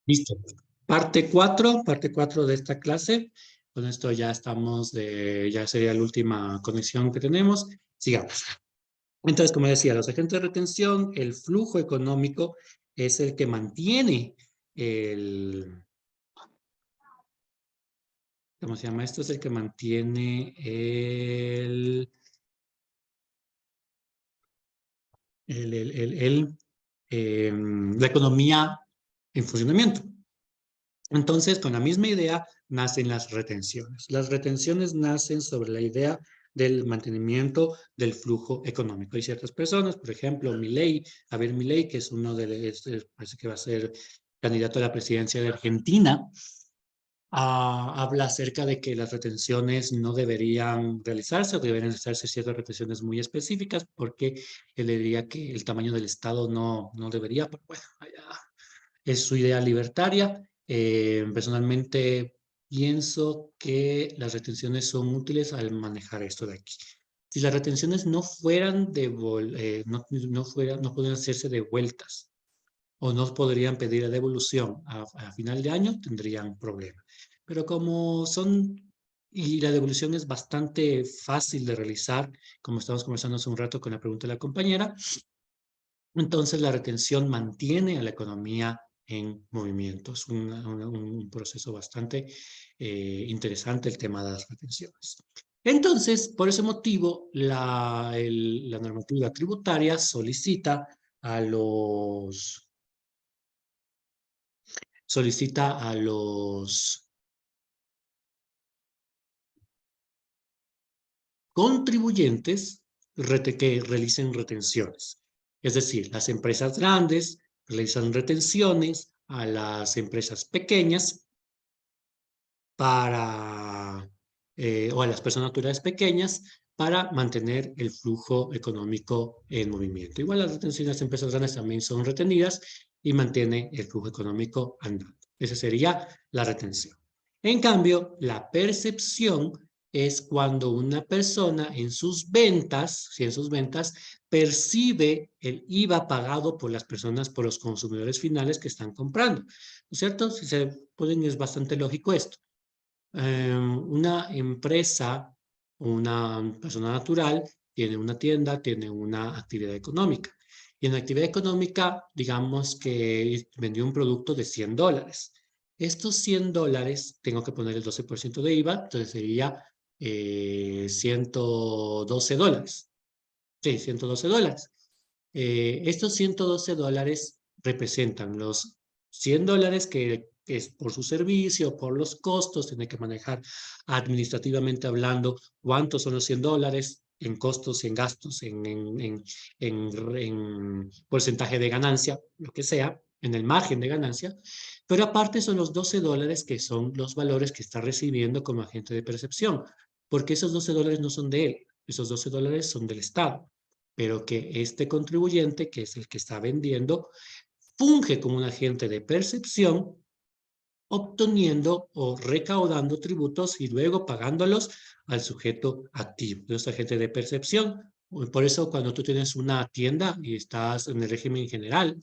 Listo. Parte 4 de esta clase. Con esto ya estamos ya sería la última conexión que tenemos. Sigamos. Entonces, como decía, los agentes de retención, el flujo económico es el que mantiene ¿cómo se llama esto? Es el que mantiene la economía en funcionamiento. Entonces, con la misma idea nacen las retenciones. Las retenciones nacen sobre la idea del mantenimiento del flujo económico. Hay ciertas personas, por ejemplo, Milei, que es parece que va a ser candidato a la presidencia de Argentina, habla acerca de que las retenciones no deberían realizarse o deberían hacerse ciertas retenciones muy específicas porque él diría que el tamaño del Estado no debería, pero bueno, es su idea libertaria. Personalmente pienso que las retenciones son útiles al manejar esto de aquí. Si las retenciones no fueran no podrían hacerse devueltas o no podrían pedir devolución a final de año, tendrían problemas. Pero y la devolución es bastante fácil de realizar, como estamos conversando hace un rato con la pregunta de la compañera, entonces la retención mantiene a la economía en movimiento. Es un proceso bastante interesante el tema de las retenciones. Entonces, por ese motivo, la normativa tributaria solicita a los contribuyentes que realicen retenciones. Es decir, las empresas grandes realizan retenciones a las empresas pequeñas o a las personas naturales pequeñas para mantener el flujo económico en movimiento. Igual las retenciones de las empresas grandes también son retenidas y mantiene el flujo económico andando. Esa sería la retención. En cambio, la percepción es cuando una persona en sus ventas, percibe el IVA pagado por las personas, por los consumidores finales que están comprando. ¿No es cierto? Si se pueden, es bastante lógico esto. Una empresa, una persona natural, tiene una tienda, tiene una actividad económica. Y en la actividad económica, digamos que vendió un producto de $100. Estos $100 tengo que poner el 12% de IVA, entonces sería $112. Sí, $112. Estos $112 representan los $100 que es por su servicio, por los costos, tiene que manejar administrativamente hablando cuántos son los $100 en costos, en gastos, en porcentaje de ganancia, lo que sea, en el margen de ganancia, pero aparte son los $12 que son los valores que está recibiendo como agente de percepción, porque esos $12 no son de él, esos $12 son del Estado, pero que este contribuyente, que es el que está vendiendo, funge como un agente de percepción, obteniendo o recaudando tributos y luego pagándolos al sujeto activo, nuestro agente de percepción. Por eso cuando tú tienes una tienda y estás en el régimen general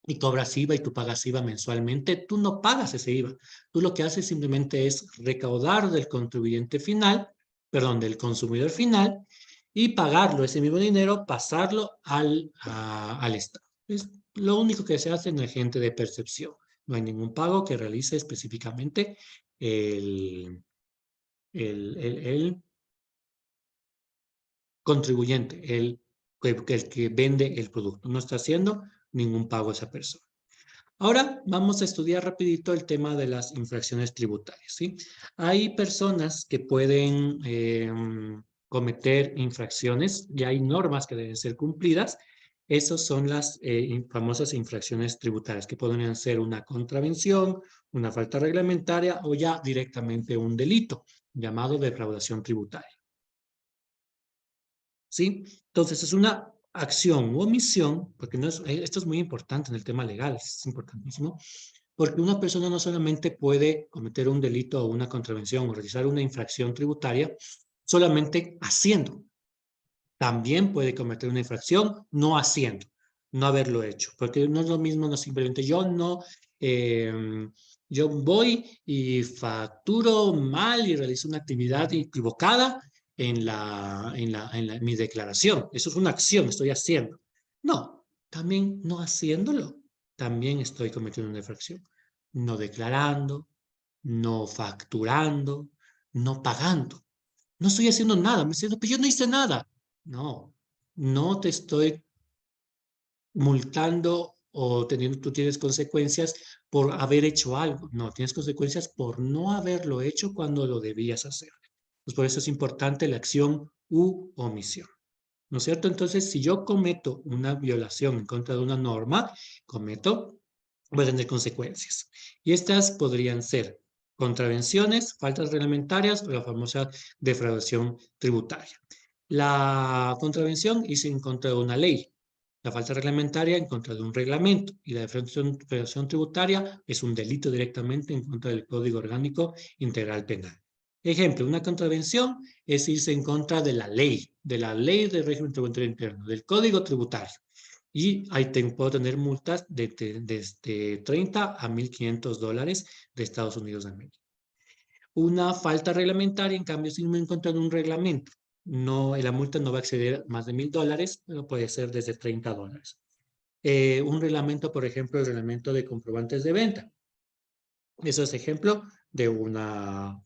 y cobras IVA y tú pagas IVA mensualmente, tú no pagas ese IVA. Tú lo que haces simplemente es recaudar del contribuyente final, perdón, del consumidor final, y pagarlo, ese mismo dinero, pasarlo al Estado. Es lo único que se hace en el agente de percepción. No hay ningún pago que realice específicamente el, el contribuyente, el que vende el producto. No está haciendo ningún pago a esa persona. Ahora vamos a estudiar rapidito el tema de las infracciones tributarias, ¿sí? Hay personas que pueden cometer infracciones y hay normas que deben ser cumplidas. Esas son las famosas infracciones tributarias, que pueden ser una contravención, una falta reglamentaria o ya directamente un delito llamado defraudación tributaria. ¿Sí? Entonces es una acción u omisión, porque esto es muy importante en el tema legal, es importantísimo, porque una persona no solamente puede cometer un delito o una contravención o realizar una infracción tributaria solamente haciendo, también puede cometer una infracción no haciendo. no haberlo hecho, porque no es lo mismo, no simplemente yo voy y facturo mal y realizo una actividad equivocada en mi declaración. Eso es una acción, estoy haciendo. No, también no haciéndolo, también estoy cometiendo una infracción. No declarando, no facturando, no pagando. No estoy haciendo nada, me estoy diciendo, pero yo no hice nada. No, no te estoy multando o tú tienes consecuencias por haber hecho algo. No, tienes consecuencias por no haberlo hecho cuando lo debías hacer. Pues por eso es importante la acción u omisión. ¿No es cierto? Entonces, si yo cometo una violación en contra de una norma, voy a tener consecuencias. Y estas podrían ser contravenciones, faltas reglamentarias o la famosa defraudación tributaria. La contravención es en contra de una ley. La falta reglamentaria en contra de un reglamento y la defraudación tributaria es un delito directamente en contra del Código Orgánico Integral Penal. Ejemplo, una contravención es irse en contra de la ley del régimen tributario interno, del Código Tributario. Y ahí puedo tener multas desde 30 a $1,500 de Estados Unidos de América. Una falta reglamentaria, en cambio, si me encuentro en un reglamento, no, la multa no va a exceder más de $1,000, pero puede ser desde $30. Un reglamento, por ejemplo, el reglamento de comprobantes de venta. Eso es ejemplo de una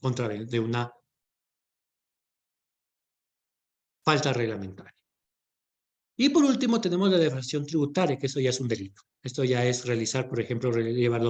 falta reglamentaria. Y por último tenemos la defraudación tributaria, que eso ya es un delito. Esto ya es realizar, por ejemplo, llevar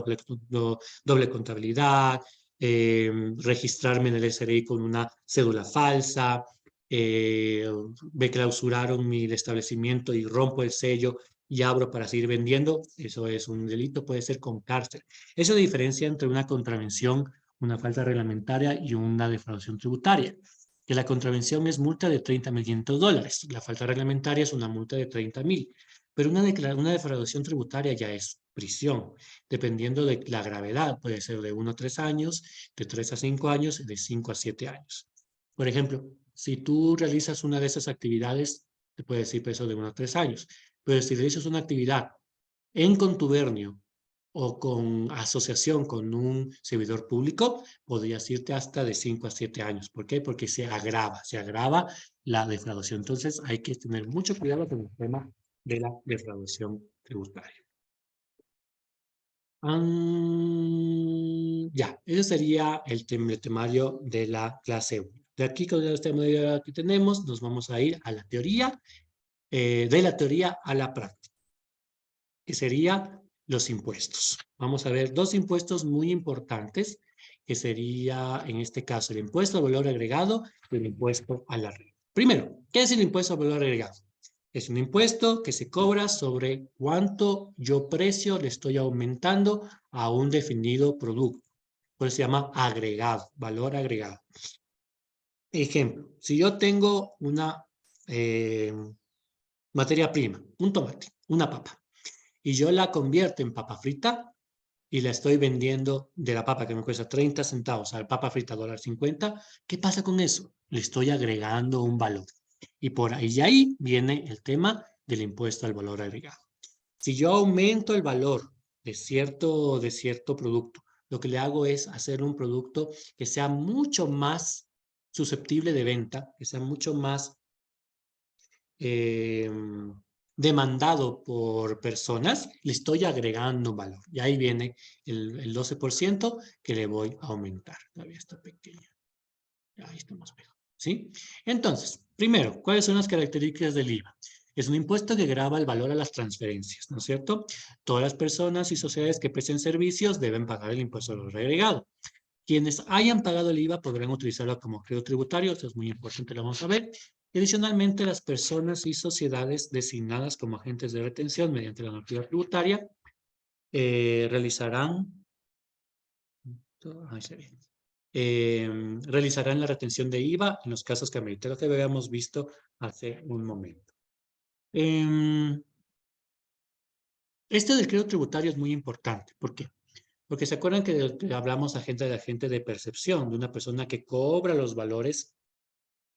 doble contabilidad, registrarme en el SRI con una cédula falsa, me clausuraron mi establecimiento y rompo el sello y abro para seguir vendiendo. Eso es un delito, puede ser con cárcel. Esa es la diferencia entre una contravención, una falta reglamentaria y una defraudación tributaria, que la contravención es multa de $30,500. La falta reglamentaria es una multa de 30,000. Pero una defraudación tributaria ya es prisión, dependiendo de la gravedad. Puede ser de 1 a 3 años, de 3 a 5 años, de 5 a 7 años. Por ejemplo, si tú realizas una de esas actividades, te puede decir preso de 1 a 3 años. Pero si realizas una actividad en contubernio o con asociación con un servidor público, podrías irte hasta de 5 a 7 años. ¿Por qué? Porque se agrava la defraudación. Entonces hay que tener mucho cuidado con el tema de la defraudación tributaria. Ya, ese sería el temario de la clase 1. De aquí, con el temario que tenemos, nos vamos a ir a la teoría, de la teoría a la práctica, que sería los impuestos. Vamos a ver dos impuestos muy importantes, que sería, en este caso, el impuesto al valor agregado y el impuesto a la renta. Primero, ¿qué es el impuesto al valor agregado? Es un impuesto que se cobra sobre cuánto yo precio le estoy aumentando a un definido producto. Por eso se llama agregado, valor agregado. Ejemplo, si yo tengo una materia prima, un tomate, una papa, y yo la convierto en papa frita y la estoy vendiendo de la papa que me cuesta 30 centavos a la papa frita $1.50, ¿qué pasa con eso? Le estoy agregando un valor. Y por ahí, y ahí viene el tema del impuesto al valor agregado. Si yo aumento el valor de cierto producto, lo que le hago es hacer un producto que sea mucho más susceptible de venta, que sea mucho más eh, demandado por personas, le estoy agregando valor. Y ahí viene el 12% que le voy a aumentar. Todavía está pequeña. Ahí estamos mejor. ¿Sí? Entonces, primero, ¿cuáles son las características del IVA? Es un impuesto que grava el valor a las transferencias, ¿no es cierto? Todas las personas y sociedades que presten servicios deben pagar el impuesto al valor agregado. Quienes hayan pagado el IVA podrán utilizarlo como crédito tributario, esto es muy importante, lo vamos a ver. Y adicionalmente, las personas y sociedades designadas como agentes de retención mediante la normativa tributaria realizarán la retención de IVA en los casos que amerite, lo que habíamos visto hace un momento. Este del crédito tributario es muy importante. ¿Por qué? Porque se acuerdan que hablamos de agente de percepción, de una persona que cobra los valores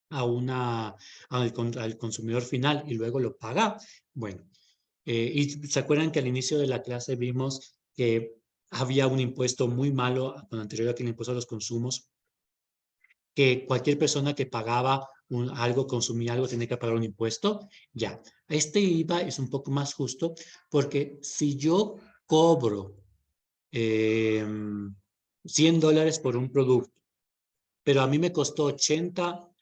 al consumidor final y luego lo paga. Bueno, Y se acuerdan que al inicio de la clase vimos que había un impuesto muy malo con anterioridad, el impuesto a los consumos, que cualquier persona que pagaba algo, consumía algo, tenía que pagar un impuesto. Ya, este IVA es un poco más justo porque si yo cobro $100 por un producto, pero a mí me costó $80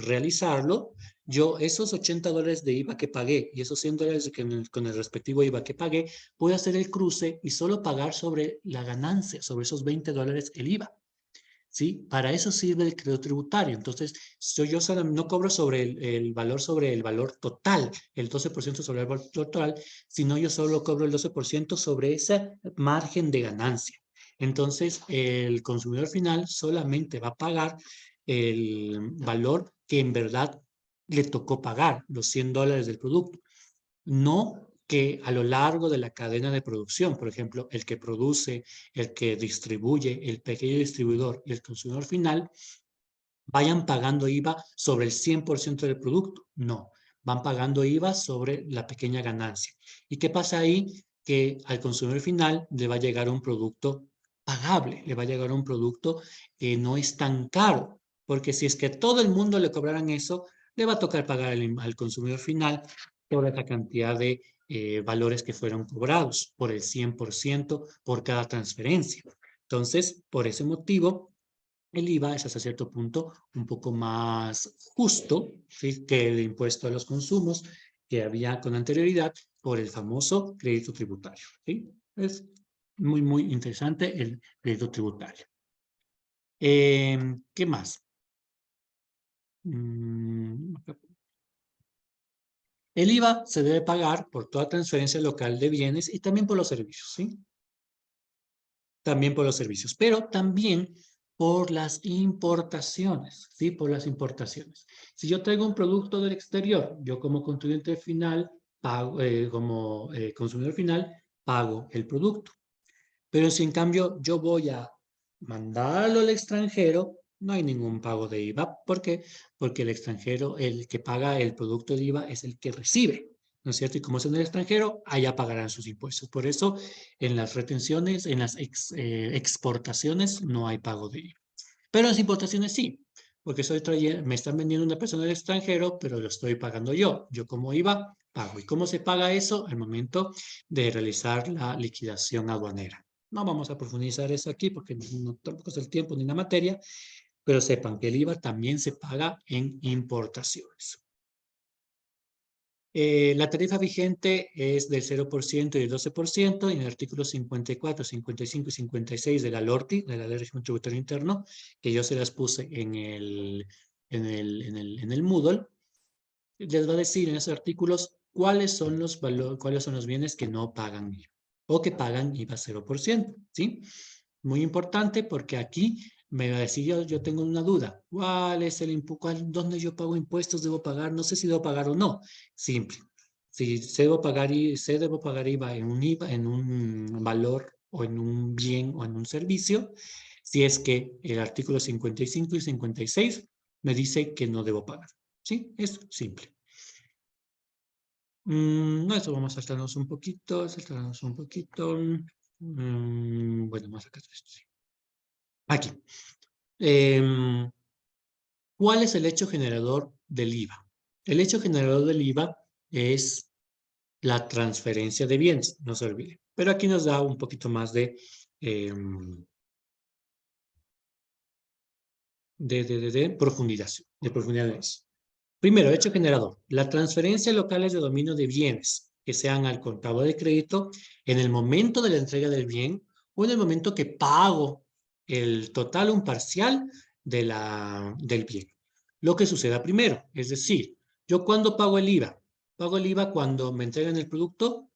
realizarlo, yo esos $80 de IVA que pagué y esos $100 con el respectivo IVA que pagué, puedo hacer el cruce y solo pagar sobre la ganancia, sobre esos $20 el IVA. ¿Sí? Para eso sirve el crédito tributario. Entonces, yo solo no cobro sobre el valor sobre el valor total, el 12% sobre el valor total, sino yo solo cobro el 12% sobre ese margen de ganancia. Entonces, el consumidor final solamente va a pagar el valor que en verdad le tocó pagar, los $100 del producto. No que a lo largo de la cadena de producción, por ejemplo, el que produce, el que distribuye, el pequeño distribuidor y el consumidor final, vayan pagando IVA sobre el 100% del producto. No, van pagando IVA sobre la pequeña ganancia. ¿Y qué pasa ahí? Que al consumidor final le va a llegar un producto pagable, le va a llegar un producto que no es tan caro, porque si es que todo el mundo le cobraran eso, le va a tocar pagar al consumidor final toda esa cantidad de valores que fueron cobrados por el 100% por cada transferencia. Entonces, por ese motivo, el IVA es hasta cierto punto un poco más justo, ¿sí?, que el impuesto a los consumos que había con anterioridad por el famoso crédito tributario. ¿Sí? Es muy, muy interesante el crédito tributario. ¿Qué más? El IVA se debe pagar por toda transferencia local de bienes y también por los servicios, ¿sí? También por los servicios, pero también por las importaciones, ¿sí? Por las importaciones. Si yo traigo un producto del exterior, yo como contribuyente final, pago, como consumidor final, pago el producto. Pero si en cambio yo voy a mandarlo al extranjero, no hay ningún pago de IVA. ¿Por qué? Porque el extranjero, el que paga el producto de IVA es el que recibe, ¿no es cierto? Y como es en el extranjero, allá pagarán sus impuestos. Por eso, en las retenciones, en las exportaciones, no hay pago de IVA. Pero en las importaciones sí, porque me están vendiendo una persona del extranjero, pero lo estoy pagando yo. Yo como IVA, pago. ¿Y cómo se paga eso? Al momento de realizar la liquidación aduanera. No vamos a profundizar eso aquí porque no tampoco es el tiempo ni la materia, pero sepan que el IVA también se paga en importaciones. La tarifa vigente es del 0% y del 12% en el artículo 54, 55 y 56 de la LORTI, de la Ley de Régimen Tributario Interno, que yo se las puse en el Moodle. Les va a decir en esos artículos cuáles son los cuáles son los bienes que no pagan IVA o que pagan IVA 0%, ¿sí? Muy importante porque aquí me va a decir, yo tengo una duda, ¿cuál es el impuesto? ¿Dónde yo pago impuestos? ¿Debo pagar? No sé si debo pagar o no. Simple. Si se debo pagar, debo pagar IVA en un IVA, en un valor o en un bien o en un servicio, si es que el artículo 55 y 56 me dice que no debo pagar. ¿Sí? Es simple. No, eso vamos a saltarnos un poquito, saltarnos un poquito. Bueno, más acá. Sí. Aquí. ¿Cuál es el hecho generador del IVA? El hecho generador del IVA es la transferencia de bienes, no se olvide. Pero aquí nos da un poquito más de profundidad, de eso. Primero, hecho generador. La transferencia local es de dominio de bienes que sean al contado de crédito en el momento de la entrega del bien o en el momento que pago el total o un parcial del bien. Lo que suceda primero, es decir, yo cuando pago el IVA cuando me entregan el producto,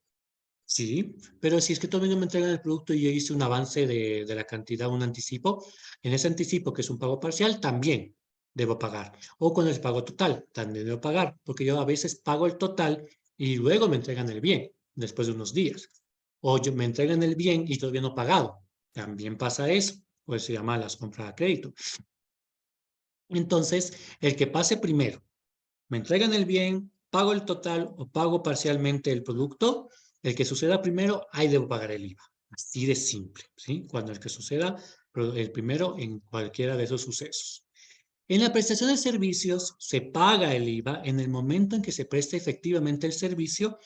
sí, pero si es que todavía no me entregan el producto y yo hice un avance de la cantidad, un anticipo, en ese anticipo, que es un pago parcial, también debo pagar. O con el pago total, también debo pagar, porque yo a veces pago el total y luego me entregan el bien, después de unos días. O me entregan el bien y todavía no he pagado. También pasa eso, pues se llama las compras a crédito. Entonces, el que pase primero, me entregan el bien, pago el total o pago parcialmente el producto, el que suceda primero, ahí debo pagar el IVA. Así de simple, ¿sí? Cuando el que suceda el primero en cualquiera de esos sucesos. En la prestación de servicios se paga el IVA en el momento en que se presta efectivamente el servicio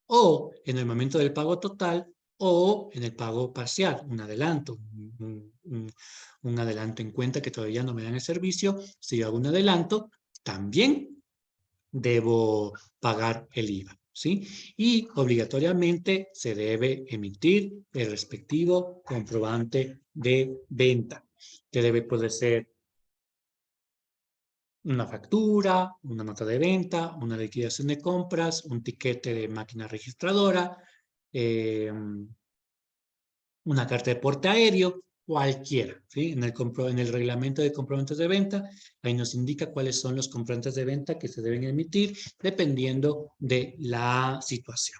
o en el momento del pago total o en el pago parcial, un adelanto, un adelanto en cuenta que todavía no me dan el servicio. Si yo hago un adelanto, también debo pagar el IVA, ¿sí? Y obligatoriamente se debe emitir el respectivo comprobante de venta, que debe poder ser una factura, una nota de venta, una liquidación de compras, un tiquete de máquina registradora, eh, una carta de porte aéreo, cualquiera, ¿sí? En el reglamento de comprobantes de venta, ahí nos indica cuáles son los comprobantes de venta que se deben emitir dependiendo de la situación.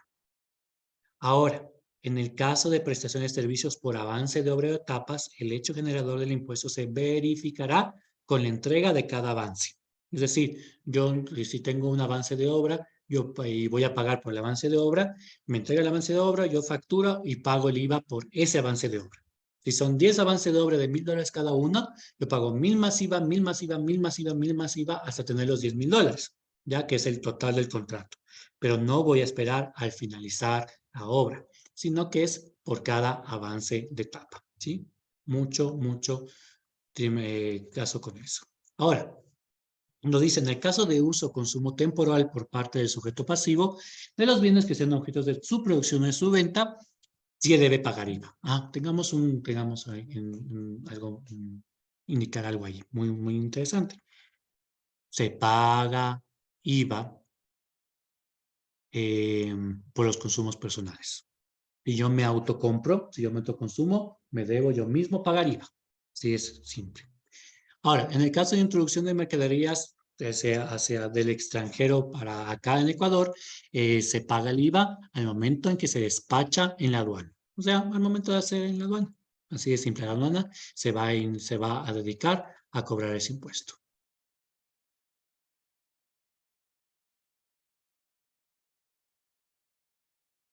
Ahora, en el caso de prestación de servicios por avance de obra de etapas, el hecho generador del impuesto se verificará con la entrega de cada avance. Es decir, yo si tengo un avance de obra, yo y voy a pagar por el avance de obra, me entrega el avance de obra, yo facturo y pago el IVA por ese avance de obra. Si son 10 avances de obra de $1,000 cada uno, yo pago 1,000 más IVA, 1,000 más IVA, 1,000 más IVA, 1,000 más IVA, hasta tener los $10,000, ya que es el total del contrato. Pero no voy a esperar al finalizar la obra, sino que es por cada avance de etapa, ¿sí? Mucho caso con eso. Ahora, nos dice, en el caso de uso o consumo temporal por parte del sujeto pasivo, de los bienes que sean objetos de su producción o de su venta, sí debe pagar IVA. Tengamos ahí algo, indicar algo ahí, muy interesante. Se paga IVA por los consumos personales. Si yo me autocompro, si yo me autoconsumo, me debo yo mismo pagar IVA. Así es simple. Ahora, en el caso de introducción de mercaderías hacia del extranjero para acá en Ecuador, se paga el IVA al momento en que se despacha en la aduana. O sea, al momento de hacer en la aduana. Así de simple, la aduana se va a dedicar a cobrar ese impuesto.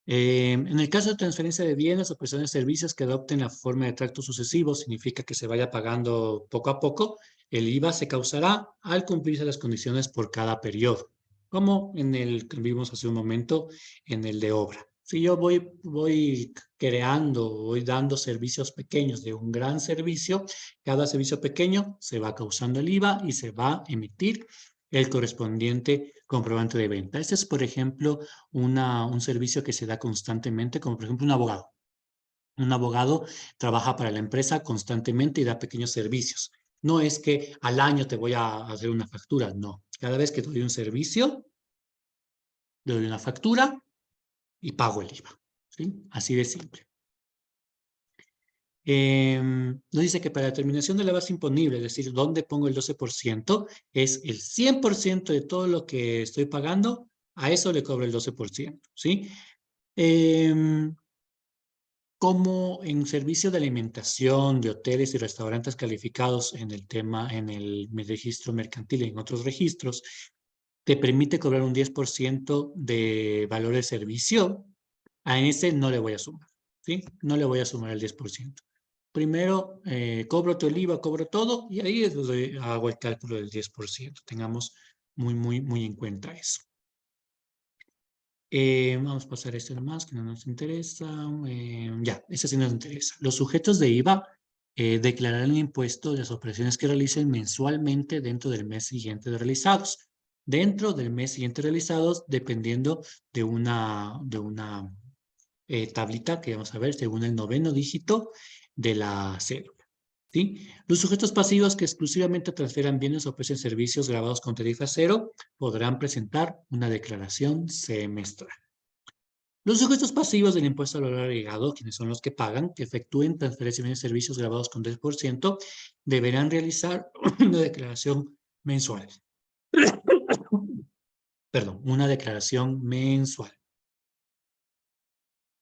En el caso de transferencia de bienes o prestación de servicios que adopten la forma de tracto sucesivo, significa que se vaya pagando poco a poco, el IVA se causará al cumplirse las condiciones por cada periodo, como en el que vimos hace un momento en el de obra. Si yo voy creando, voy dando servicios pequeños de un gran servicio, cada servicio pequeño se va causando el IVA y se va a emitir el correspondiente comprobante de venta. Este es, por ejemplo, un servicio que se da constantemente, como por ejemplo un abogado. Un abogado trabaja para la empresa constantemente y da pequeños servicios. No es que al año te voy a hacer una factura, no. Cada vez que doy un servicio, doy una factura y pago el IVA. ¿Sí? Así de simple. Nos dice que para la determinación de la base imponible, es decir, dónde pongo el 12%, es el 100% de todo lo que estoy pagando, a eso le cobro el 12%, ¿sí? Como en servicio de alimentación, de hoteles y restaurantes calificados en el tema, en el registro mercantil y en otros registros, te permite cobrar un 10% de valor de servicio, a ese no le voy a sumar, ¿sí? No le voy a sumar el 10%. Primero, cobro todo el IVA, cobro todo, y ahí es donde hago el cálculo del 10%. Tengamos muy en cuenta eso. Vamos a pasar esto nomás, que no nos interesa. Ya, este sí nos interesa. Los sujetos de IVA declararán el impuesto de las operaciones que realicen mensualmente dentro del mes siguiente de realizados. Dentro del mes siguiente realizados, dependiendo de una tablita que vamos a ver según el noveno dígito de la cédula. ¿Sí? Los sujetos pasivos que exclusivamente transfieran bienes o presten servicios grabados con tarifa cero podrán presentar una declaración semestral. Los sujetos pasivos del impuesto al valor agregado, quienes son los que pagan, que efectúen transferencias de bienes y servicios grabados con 3%, deberán realizar una declaración mensual. Perdón, una declaración mensual.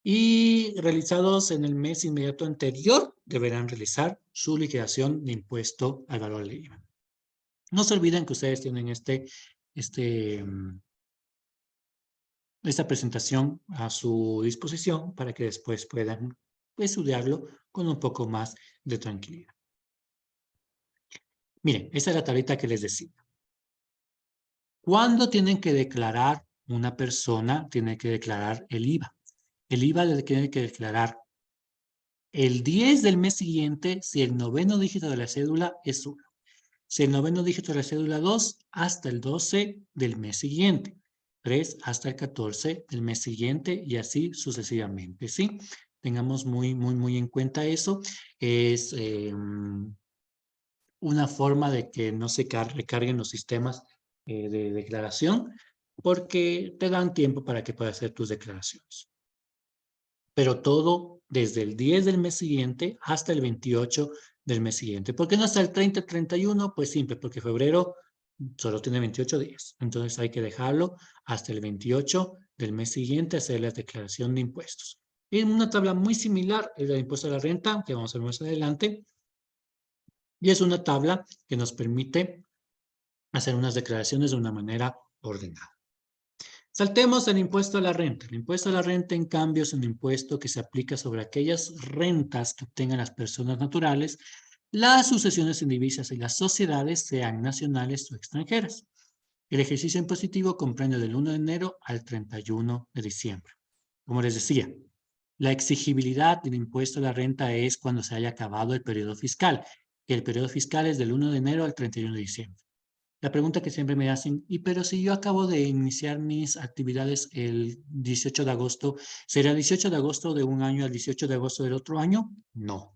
Y realizados en el mes inmediato anterior, deberán realizar su liquidación de impuesto al valor del IVA. No se olviden que ustedes tienen este esta presentación a su disposición para que después puedan estudiarlo con un poco más de tranquilidad. Miren, esta es la tablita que les decía. ¿Cuándo tienen que declarar una persona? Tiene que declarar el IVA. El IVA le tiene que declarar el 10 del mes siguiente si el noveno dígito de la cédula es 1. Si el noveno dígito de la cédula 2, hasta el 12 del mes siguiente. 3 hasta el 14 del mes siguiente y así sucesivamente, ¿sí? Tengamos muy en cuenta eso. Es una forma de que no se recarguen los sistemas de declaración porque te dan tiempo para que puedas hacer tus declaraciones. Pero todo desde el 10 del mes siguiente hasta el 28 del mes siguiente. ¿Por qué no hasta el 30, 31? Pues simple, porque febrero solo tiene 28 días. Entonces hay que dejarlo hasta el 28 del mes siguiente, hacer la declaración de impuestos. Y una tabla muy similar es la de impuesto a la renta, que vamos a ver más adelante. Y es una tabla que nos permite hacer unas declaraciones de una manera ordenada. Saltemos el impuesto a la renta. El impuesto a la renta, en cambio, es un impuesto que se aplica sobre aquellas rentas que obtengan las personas naturales, las sucesiones en divisas y las sociedades, sean nacionales o extranjeras. El ejercicio impositivo comprende del 1 de enero al 31 de diciembre. Como les decía, la exigibilidad del impuesto a la renta es cuando se haya acabado el periodo fiscal. El periodo fiscal es del 1 de enero al 31 de diciembre. La pregunta que siempre me hacen, pero si yo acabo de iniciar mis actividades el 18 de agosto, ¿será el 18 de agosto de un año al 18 de agosto del otro año? No.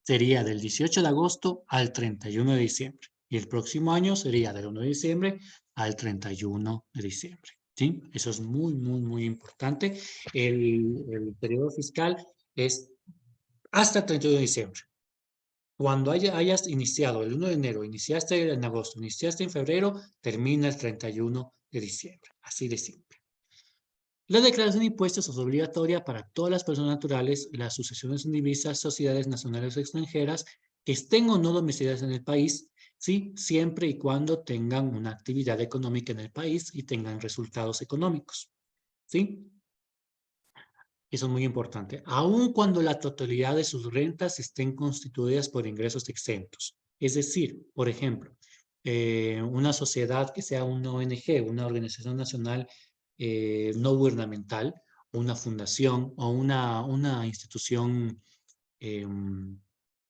Sería del 18 de agosto al 31 de diciembre. Y el próximo año sería del 1 de diciembre al 31 de diciembre. ¿Sí? Eso es muy importante. El periodo fiscal es hasta el 31 de diciembre. Cuando hayas iniciado el 1 de enero, iniciaste en agosto, iniciaste en febrero, termina el 31 de diciembre. Así de simple. La declaración de impuestos es obligatoria para todas las personas naturales, las sucesiones en divisas, sociedades nacionales o extranjeras que estén o no domiciliadas en el país, ¿sí? Siempre y cuando tengan una actividad económica en el país y tengan resultados económicos, ¿sí? Eso es muy importante. Aun cuando la totalidad de sus rentas estén constituidas por ingresos exentos. Es decir, por ejemplo, una sociedad que sea una ONG, una organización nacional no gubernamental, una fundación o una institución de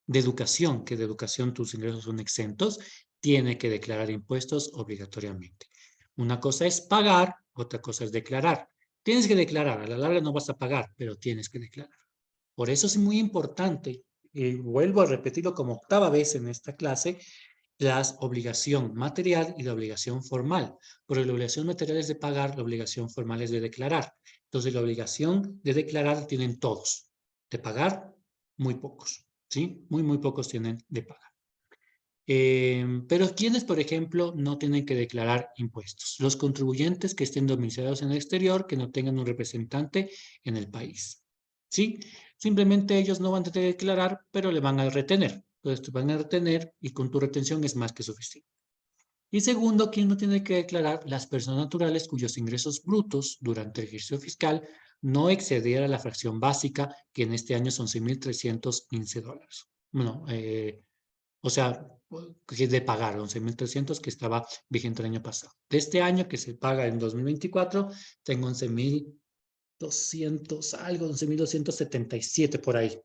educación, que de educación tus ingresos son exentos, tiene que declarar impuestos obligatoriamente. Una cosa es pagar, otra cosa es declarar. Tienes que declarar, a la larga no vas a pagar, pero tienes que declarar. Por eso es muy importante, y vuelvo a repetirlo como octava vez en esta clase, la obligación material y la obligación formal. Porque la obligación material es de pagar, la obligación formal es de declarar. Entonces, la obligación de declarar tienen todos. De pagar, muy pocos. ¿Sí? Muy pocos tienen de pagar. Pero ¿quiénes, por ejemplo, no tienen que declarar impuestos? Los contribuyentes que estén domiciliados en el exterior, que no tengan un representante en el país. ¿Sí? Simplemente ellos no van a tener que declarar, pero le van a retener. Entonces, te van a retener y con tu retención es más que suficiente. Y segundo, ¿quién no tiene que declarar? Las personas naturales cuyos ingresos brutos durante el ejercicio fiscal no excediera la fracción básica, que en este año son $11,315. Bueno, o sea, que de pagar 11,300 que estaba vigente el año pasado. De este año que se paga en 2024, tengo 11,200 algo, 11,277 por ahí.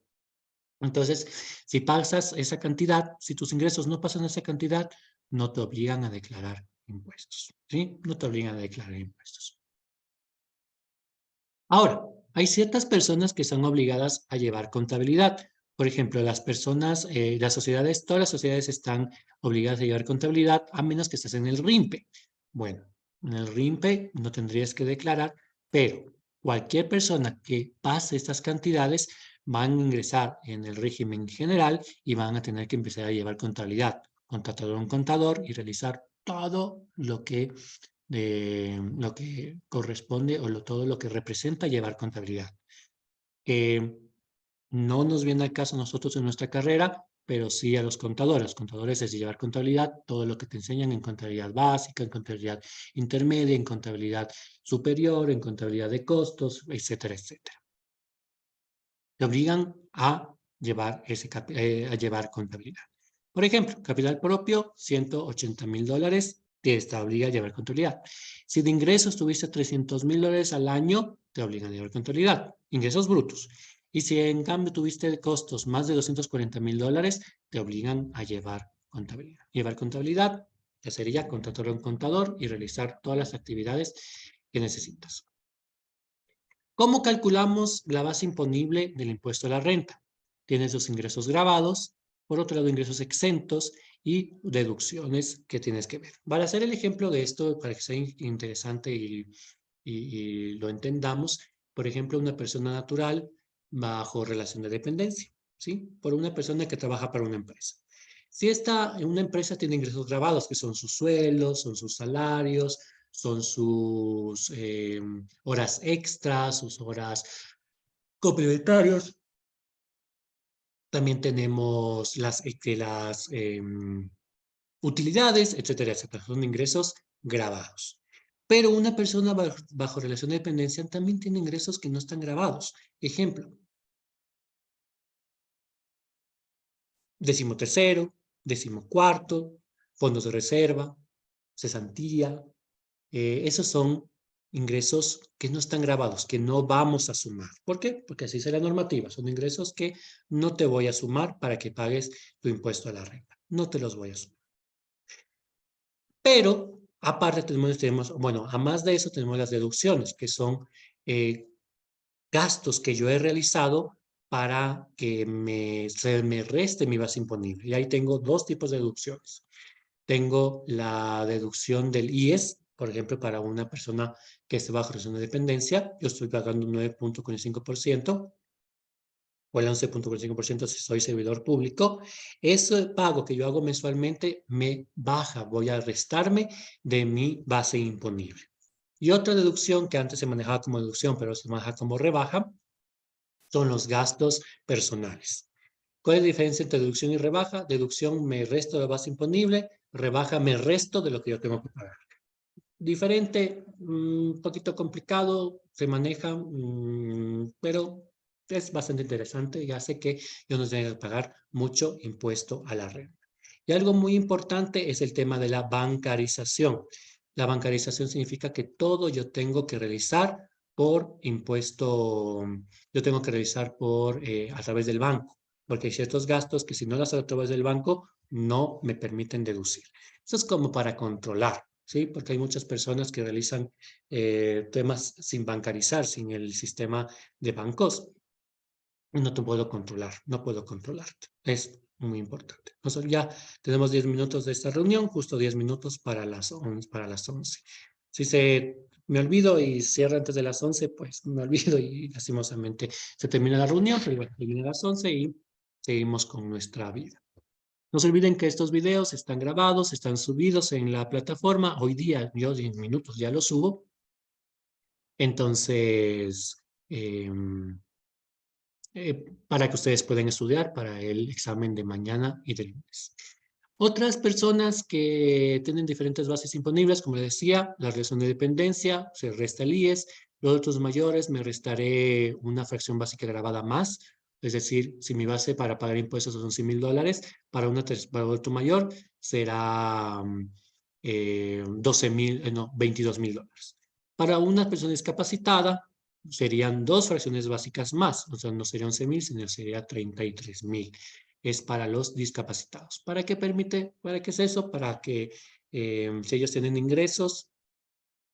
Entonces, si pasas esa cantidad, si tus ingresos no pasan esa cantidad, no te obligan a declarar impuestos, ¿sí? No te obligan a declarar impuestos. Ahora, hay ciertas personas que son obligadas a llevar contabilidad. Por ejemplo, las personas, las sociedades, todas las sociedades están obligadas a llevar contabilidad a menos que estés en el RIMPE. Bueno, en el RIMPE no tendrías que declarar, pero cualquier persona que pase estas cantidades van a ingresar en el régimen general y van a tener que empezar a llevar contabilidad. Contratar a un contador y realizar todo lo que corresponde o todo lo que representa llevar contabilidad. No nos viene al caso nosotros en nuestra carrera pero sí a los contadores. Los contadores es llevar contabilidad, todo lo que te enseñan en contabilidad básica, en contabilidad intermedia, en contabilidad superior, en contabilidad de costos, etcétera, etcétera. Te obligan a llevar, a llevar contabilidad. Por ejemplo, capital propio, $180,000, te obliga a llevar contabilidad. Si de ingresos tuviste $300,000 al año, te obligan a llevar contabilidad, ingresos brutos. Y si en cambio tuviste costos más de $240,000, te obligan a llevar contabilidad. Llevar contabilidad, ya sería contratar a un contador y realizar todas las actividades que necesitas. ¿Cómo calculamos la base imponible del impuesto a la renta? Tienes los ingresos grabados, por otro lado ingresos exentos y deducciones que tienes que ver. Para hacer el ejemplo de esto, para que sea interesante y lo entendamos, por ejemplo, una persona natural bajo relación de dependencia, ¿sí? Por una persona que trabaja para una empresa. Si una empresa tiene ingresos grabados, que son sus sueldos, son sus salarios, son sus horas extras, sus horas complementarias. También tenemos las utilidades, etcétera, etcétera. Son ingresos grabados. Pero una persona bajo relación de dependencia también tiene ingresos que no están grabados. Ejemplo, 13º, 14º, fondos de reserva, cesantía. Esos son ingresos que no están grabados, que no vamos a sumar. ¿Por qué? Porque así es la normativa. Son ingresos que no te voy a sumar para que pagues tu impuesto a la renta. No te los voy a sumar. Pero, aparte tenemos, bueno, a más de eso tenemos las deducciones, que son gastos que yo he realizado para que se me reste mi base imponible. Y ahí tengo dos tipos de deducciones. Tengo la deducción del IES, por ejemplo, para una persona que esté bajo relación de dependencia, yo estoy pagando un 9.45% o el 11.45% si soy servidor público. Ese pago que yo hago mensualmente me baja, voy a restarme de mi base imponible. Y otra deducción que antes se manejaba como deducción, pero se maneja como rebaja, son los gastos personales. ¿Cuál es la diferencia entre deducción y rebaja? Deducción me resto de la base imponible, rebaja me resto de lo que yo tengo que pagar. Diferente, un poquito complicado, se maneja, pero es bastante interesante y hace que yo no tenga que pagar mucho impuesto a la renta. Y algo muy importante es el tema de la bancarización. La bancarización significa que todo yo tengo que realizar por impuesto, yo tengo que realizar a través del banco, porque hay ciertos gastos que si no las hago a través del banco no me permiten deducir. Eso es como para controlar. ¿Sí? Porque hay muchas personas que realizan temas sin bancarizar, sin el sistema de bancos. No te puedo controlar, no puedo controlarte. Es muy importante. Nosotros ya tenemos 10 minutos de esta reunión, justo 10 minutos para las 11. Si me olvido y cierra antes de las 11, pues me olvido y lastimosamente se termina la reunión, pero bueno, termina a las 11 y seguimos con nuestra vida. No se olviden que estos videos están grabados, están subidos en la plataforma. Hoy día, yo en minutos ya los subo. Entonces, para que ustedes puedan estudiar para el examen de mañana y del lunes. Otras personas que tienen diferentes bases imponibles, como les decía, la relación de dependencia, se resta el IES. Los otros mayores me restaré una fracción básica grabada más. Es decir, si mi base para pagar impuestos son $11,000, para otro mayor será 22,000 dólares. Para una persona discapacitada serían dos fracciones básicas más, o sea, no sería 11,000, sino sería 33,000. Es para los discapacitados. ¿Para qué permite? ¿Para qué es eso? Para que si ellos tienen ingresos,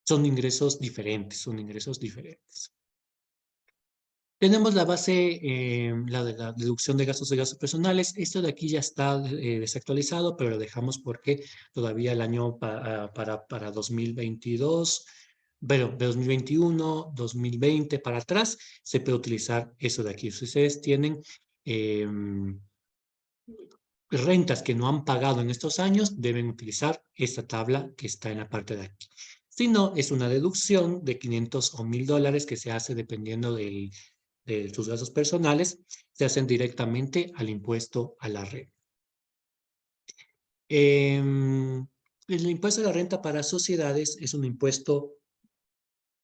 son ingresos diferentes, son ingresos diferentes. Tenemos la base, la de la deducción de gastos personales. Esto de aquí ya está desactualizado, pero lo dejamos porque todavía el año para 2022, pero de 2021, 2020 para atrás, se puede utilizar eso de aquí. Si ustedes tienen rentas que no han pagado en estos años, deben utilizar esta tabla que está en la parte de aquí. Si no, es una deducción de 500 o 1,000 dólares que se hace dependiendo de sus gastos personales, se hacen directamente al impuesto a la renta. El impuesto a la renta para sociedades es un impuesto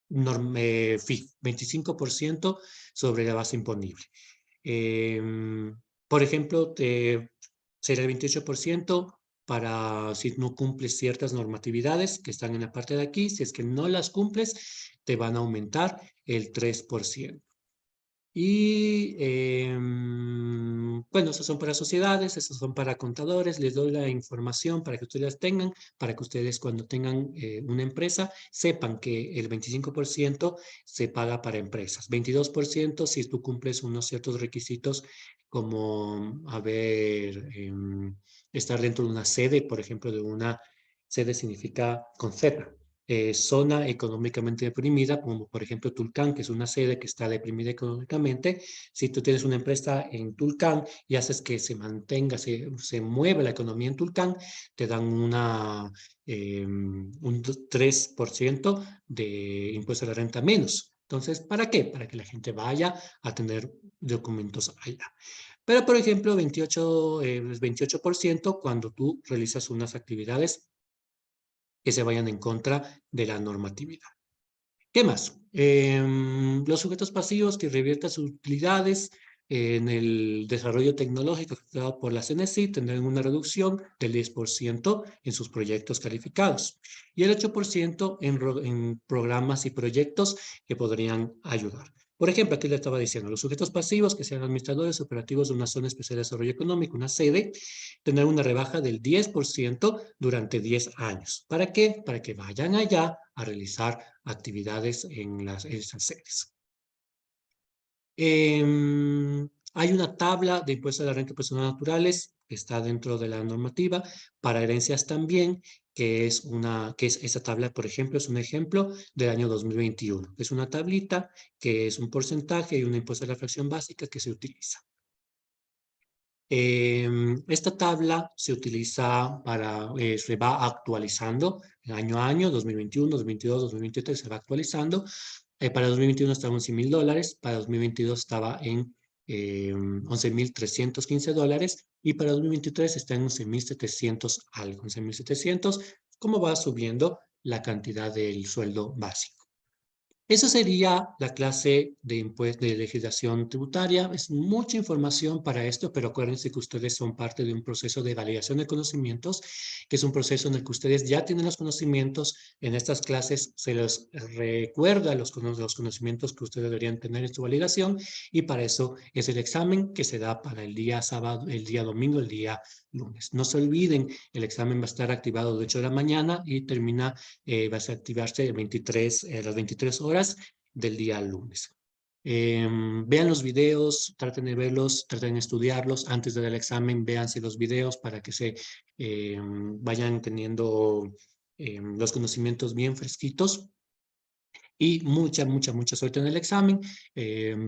fijo, 25% sobre la base imponible. Por ejemplo, será el 28% para si no cumples ciertas normatividades que están en la parte de aquí. Si es que no las cumples, te van a aumentar el 3%. Y bueno, esos son para sociedades, esos son para contadores. Les doy la información para que ustedes las tengan, para que ustedes cuando tengan una empresa sepan que el 25% se paga para empresas. 22% si tú cumples unos ciertos requisitos como, a ver, estar dentro de una sede, por ejemplo, de una sede significa con Z. Zona económicamente deprimida, como por ejemplo Tulcán, que es una sede que está deprimida económicamente. Si tú tienes una empresa en Tulcán y haces que se mantenga, se mueva la economía en Tulcán, te dan un 3% de impuesto a la renta menos. Entonces, ¿para qué? Para que la gente vaya a tener documentos allá. Pero, por ejemplo, 28% cuando tú realizas unas actividades que se vayan en contra de la normatividad. ¿Qué más? Los sujetos pasivos que reviertan sus utilidades en el desarrollo tecnológico dado por la CNSI tendrán una reducción del 10% en sus proyectos calificados y el 8% en programas y proyectos que podrían ayudar. Por ejemplo, aquí le estaba diciendo, los sujetos pasivos que sean administradores operativos de una zona especial de desarrollo económico, una sede, tendrán una rebaja del 10% durante 10 años. ¿Para qué? Para que vayan allá a realizar actividades en esas sedes. Hay una tabla de impuestos a la renta de personas naturales que está dentro de la normativa, para herencias también, que es esa tabla, por ejemplo, es un ejemplo del año 2021. Es una tablita que es un porcentaje y un impuesto a la fracción básica que se utiliza. Esta tabla se utiliza se va actualizando año a año, 2021, 2022, 2023 se va actualizando. Para 2021 estaba en $11,000, para 2022 estaba en $11,315 y para 2023 está en 11,700 algo, 11,700, como va subiendo la cantidad del sueldo básico. Esa sería la clase de legislación tributaria. Es mucha información para esto, pero acuérdense que ustedes son parte de un proceso de validación de conocimientos, que es un proceso en el que ustedes ya tienen los conocimientos. En estas clases se les recuerda los conocimientos que ustedes deberían tener en su validación y para eso es el examen que se da para el día sábado, el día domingo, el día lunes. No se olviden, el examen va a estar activado de 8 de la mañana y termina, va a activarse a las 23 horas del día lunes. Vean los videos, traten de verlos, traten de estudiarlos. Antes del examen, véanse los videos para que se vayan teniendo los conocimientos bien fresquitos. Y mucha suerte en el examen.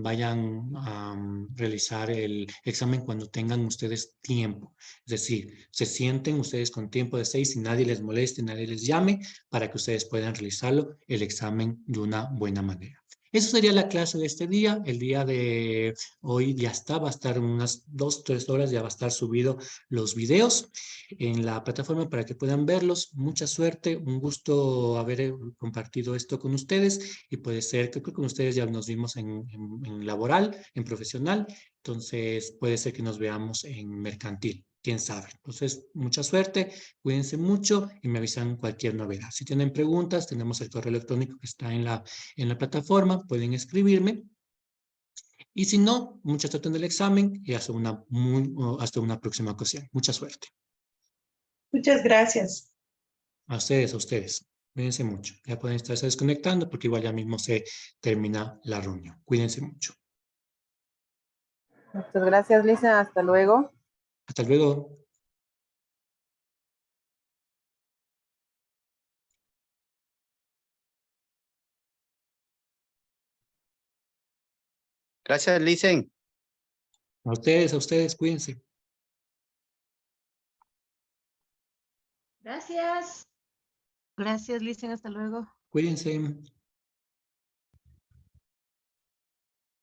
Vayan a realizar el examen cuando tengan ustedes tiempo. Es decir, se sienten ustedes con tiempo de 6 y nadie les moleste, nadie les llame para que ustedes puedan realizarlo, el examen de una buena manera. Eso sería la clase de este día. El día de hoy ya está, va a estar en unas 2, 3 horas, ya va a estar subido los videos en la plataforma para que puedan verlos. Mucha suerte, un gusto haber compartido esto con ustedes y puede ser que con ustedes ya nos vimos en laboral, en profesional, entonces puede ser que nos veamos en mercantil. Quién sabe. Entonces, mucha suerte, cuídense mucho y me avisan cualquier novedad. Si tienen preguntas, tenemos el correo electrónico que está en la plataforma, pueden escribirme. Y si no, mucha suerte en el examen y hasta una próxima ocasión. Mucha suerte. Muchas gracias. A ustedes. Cuídense mucho. Ya pueden estarse desconectando porque igual ya mismo se termina la reunión. Cuídense mucho. Muchas gracias, Lisa. Hasta luego. Hasta luego. Gracias, Licen. A ustedes, cuídense. Gracias. Gracias, Lisa. Hasta luego. Cuídense.